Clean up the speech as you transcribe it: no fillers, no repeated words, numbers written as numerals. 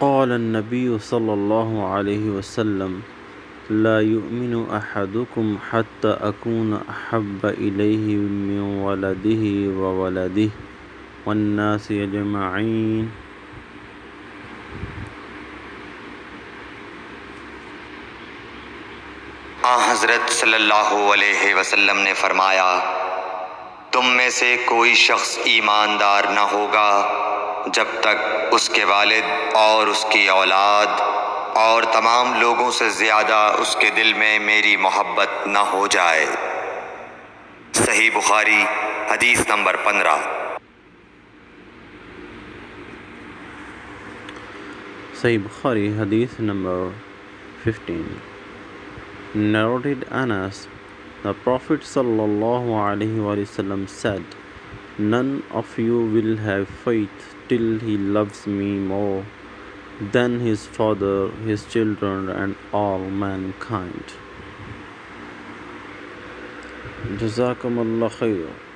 قال النبي صلى الله عليه وسلم لا يؤمن أحدكم حتى أكون أحب إليه من ولده وولده والناس أجمعين. حضرت صلی اللہ علیہ وسلم نے فرمایا، تم میں سے کوئی شخص ایماندار نہ ہوگا جب تک اس کے والد اور اس کی اولاد اور تمام لوگوں سے زیادہ اس کے دل میں میری محبت نہ ہو جائے۔ صحیح بخاری حدیث number 15۔ Sahi Bukhari Hadith number 15. Narrated Anas, the Prophet sallallahu alaihi wasallam said, "None of you will have faith till he loves me more than his father, his children, and all mankind." Jazakumullah khair.